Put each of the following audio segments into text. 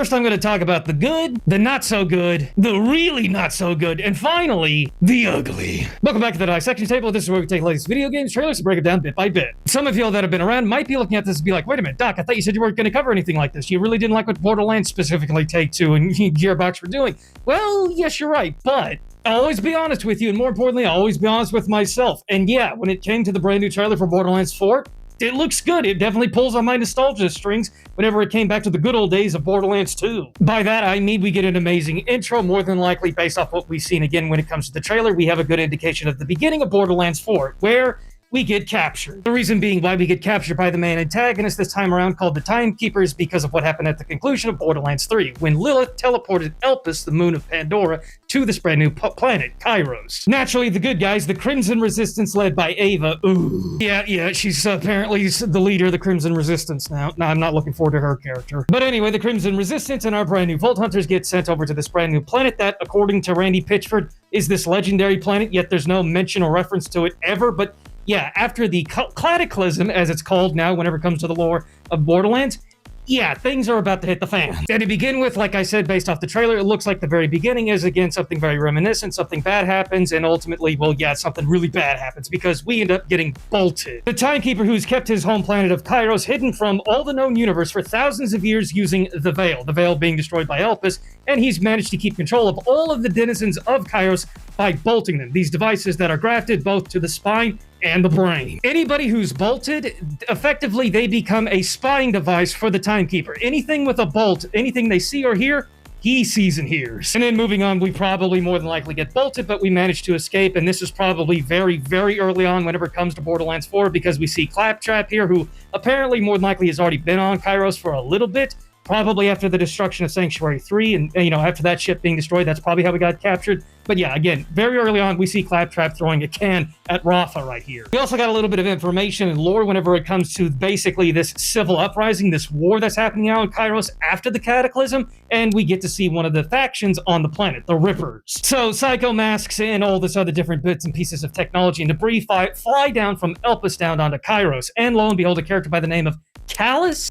first I'm going to talk about the good, the not so good, the really not so good, and finally, the ugly. Welcome back to the dissection table. This is where we take latest video games trailers and break it down bit by bit. Some of y'all that have been around might be looking at this and be like, wait a minute, Doc, I thought you said you weren't going to cover anything like this. You really didn't like what Borderlands specifically Take-Two and Gearbox were doing. Well, yes, you're right, but I'll always be honest with you, and more importantly, I'll always be honest with myself. And yeah, when it came to the brand new trailer for Borderlands 4, it looks good. It definitely pulls on my nostalgia strings whenever it came back to the good old days of Borderlands 2. By that, I mean we get an amazing intro, more than likely based off what we've seen. Again, when it comes to the trailer, we have a good indication of the beginning of Borderlands 4, where we get captured. The reason being why we get captured by the main antagonist this time around, called the Timekeepers, because of what happened at the conclusion of Borderlands 3, when Lilith teleported Elpis, the moon of Pandora, to this brand new planet, Kairos. Naturally, the good guys, the Crimson Resistance, led by Ava. Ooh. Yeah, she's apparently the leader of the Crimson Resistance now. No, I'm not looking forward to her character. But anyway, the Crimson Resistance and our brand new Vault Hunters get sent over to this brand new planet that, according to Randy Pitchford, is this legendary planet, yet there's no mention or reference to it ever. But yeah, after the cataclysm, as it's called now whenever it comes to the lore of Borderlands, yeah, things are about to hit the fan. And to begin with, like I said, based off the trailer, it looks like the very beginning is, again, something very reminiscent. Something bad happens, and ultimately, well, yeah, something really bad happens, because we end up getting bolted. The Timekeeper, who's kept his home planet of Kairos hidden from all the known universe for thousands of years using the Veil being destroyed by Elpis, and he's managed to keep control of all of the denizens of Kairos by bolting them. These devices that are grafted both to the spine and the brain. Anybody who's bolted, effectively, they become a spying device for the Timekeeper. Anything with a bolt, anything they see or hear, he sees and hears. And then moving on, we probably more than likely get bolted, but we manage to escape, and this is probably very, very early on whenever it comes to Borderlands 4, because we see Claptrap here, who apparently more than likely has already been on Kairos for a little bit, probably after the destruction of Sanctuary 3, and after that ship being destroyed, that's probably how we got captured. But yeah, again, very early on, we see Claptrap throwing a can at Rafa right here. We also got a little bit of information and lore whenever it comes to basically this civil uprising, this war that's happening now in Kairos after the Cataclysm, and we get to see one of the factions on the planet, the Rippers. So Psycho Masks and all this other different bits and pieces of technology and debris fly down from Elpis down onto Kairos, and lo and behold, a character by the name of Callus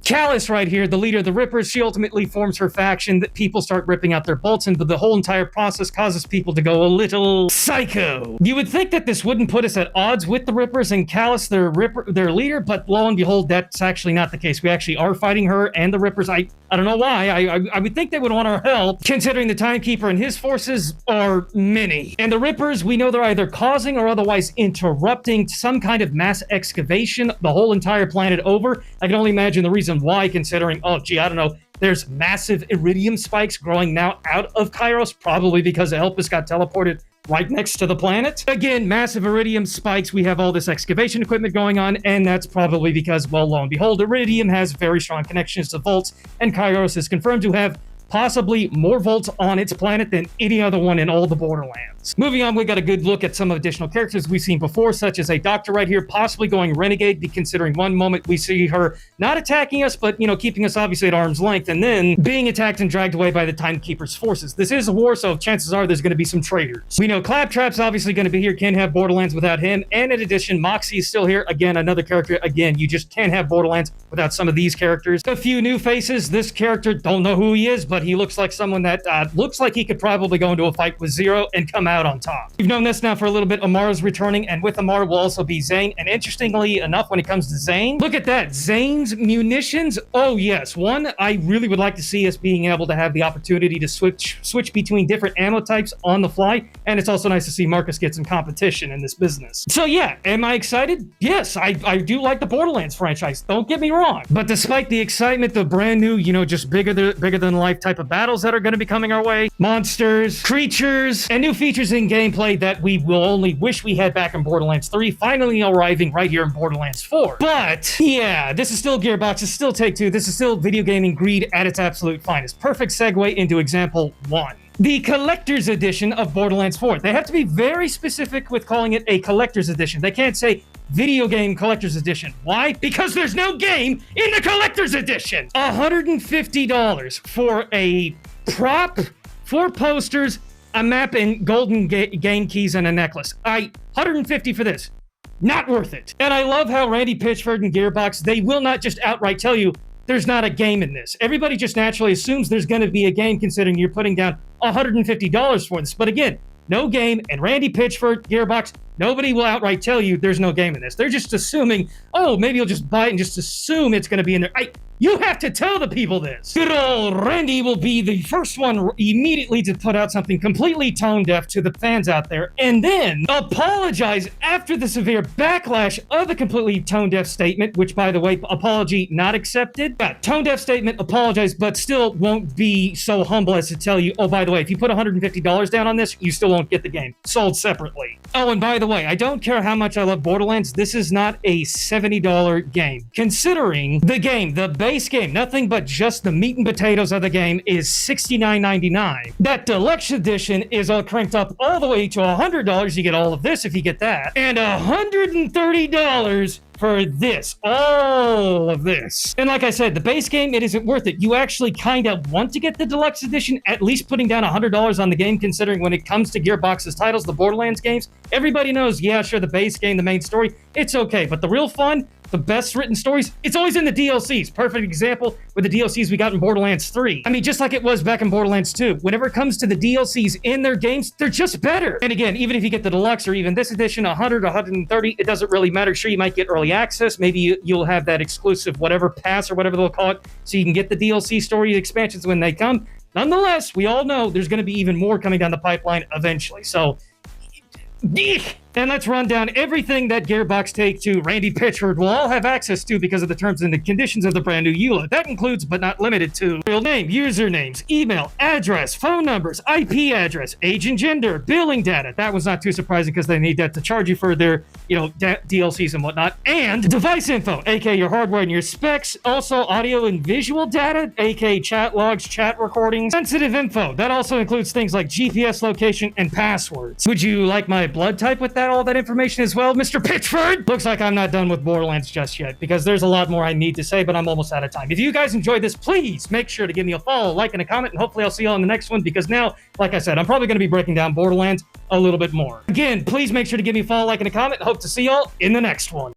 right here, the leader of the Rippers. She ultimately forms her faction that people start ripping out their bolts in, but the whole entire process causes people to go a little psycho. You would think that this wouldn't put us at odds with the Rippers and Callus, their leader, but lo and behold, that's actually not the case. We actually are fighting her and the Rippers. I don't know why. I would think they would want our help, considering the Timekeeper and his forces are many. And the Rippers, we know they're either causing or otherwise interrupting some kind of mass excavation the whole entire planet over. I can only imagine the reason why, considering, oh gee, I don't know, there's massive iridium spikes growing now out of Kairos, probably because Elpis got teleported right next to the planet. Again, massive iridium spikes. We have all this excavation equipment going on, and that's probably because, well, lo and behold, iridium has very strong connections to vaults, and Kairos is confirmed to have possibly more vaults on its planet than any other one in all the Borderlands. Moving on, we got a good look at some additional characters we've seen before, such as a doctor right here, possibly going renegade, considering one moment we see her not attacking us, but, keeping us obviously at arm's length, and then being attacked and dragged away by the Timekeeper's forces. This is a war, so chances are there's going to be some traitors. We know Claptrap's obviously going to be here, can't have Borderlands without him, and in addition, Moxie is still here. Again, another character. Again, you just can't have Borderlands without some of these characters. A few new faces. This character, don't know who he is, but he looks like someone that looks like he could probably go into a fight with Zero and come out on top. We've known this now for a little bit. Amara's returning, and with Amara will also be Zane. And interestingly enough, when it comes to Zane, look at that. Zane's munitions. Oh yes, one, I really would like to see us being able to have the opportunity to switch between different ammo types on the fly. And it's also nice to see Marcus get some competition in this business. So yeah, am I excited? Yes, I do like the Borderlands franchise. Don't get me wrong. But despite the excitement, the brand new, just bigger than life type of battles that are going to be coming our way, monsters, creatures, and new features in gameplay that we will only wish we had back in Borderlands 3, finally arriving right here in Borderlands 4. But yeah, this is still Gearbox, this is still Take-Two, this is still video gaming greed at its absolute finest. Perfect segue into example 1. The collector's edition of Borderlands 4. They have to be very specific with calling it a collector's edition. They can't say video game collector's edition. Why? Because there's no game in the collector's edition. $150 for a prop, 4 posters, a map, and golden game keys and a necklace. $150 for this. Not worth it. And I love how Randy Pitchford and Gearbox, they will not just outright tell you, there's not a game in this. Everybody just naturally assumes there's going to be a game considering you're putting down $150 for this. But again, no game, and Randy Pitchford, Gearbox, nobody will outright tell you there's no game in this. They're just assuming, oh, maybe you'll just buy it and just assume it's going to be in there. You have to tell the people this. Good old Randy will be the first one immediately to put out something completely tone deaf to the fans out there, and then apologize after the severe backlash of the completely tone deaf statement, which, by the way, apology not accepted. Yeah, tone deaf statement, apologize, but still won't be so humble as to tell you, oh, by the way, if you put $150 down on this, you still won't get the game. Sold separately. Oh, and by the way, I don't care how much I love Borderlands, this is not a $70 game. Considering the game, the base game, nothing but just the meat and potatoes of the game, is $69.99. That deluxe edition is all cranked up all the way to $100. You get all of this if you get that. And $130 for this, all of this. And like I said, the base game, it isn't worth it. You actually kind of want to get the deluxe edition, at least putting down $100 on the game, considering when it comes to Gearbox's titles, the Borderlands games, everybody knows, yeah, sure, the base game, the main story, it's okay. But the real fun, the best written stories, it's always in the DLCs. Perfect example with the DLCs we got in Borderlands 3. I mean, just like it was back in Borderlands 2. Whenever it comes to the DLCs in their games, they're just better. And again, even if you get the deluxe or even this edition, 100, 130, it doesn't really matter. Sure, you might get early access. Maybe you'll have that exclusive whatever pass or whatever they'll call it, so you can get the DLC story expansions when they come. Nonetheless, we all know there's going to be even more coming down the pipeline eventually. So, and let's run down everything that Gearbox Take-Two, Randy Pitchford will all have access to because of the terms and the conditions of the brand new EULA. That includes, but not limited to, real name, usernames, email, address, phone numbers, IP address, age and gender, billing data. That was not too surprising because they need that to charge you for their, DLCs and whatnot. And device info, aka your hardware and your specs. Also audio and visual data, aka chat logs, chat recordings. Sensitive info, that also includes things like GPS location and passwords. Would you like my blood type with that? All that information as well, Mr. Pitchford? Looks like I'm not done with Borderlands just yet, because there's a lot more I need to say, but I'm almost out of time. If you guys enjoyed this, please make sure to give me a follow, like, and a comment, and hopefully I'll see you all in the next one, because now, like I said, I'm probably going to be breaking down Borderlands a little bit more. Again, please make sure to give me a follow, like, and a comment, and hope to see y'all in the next one.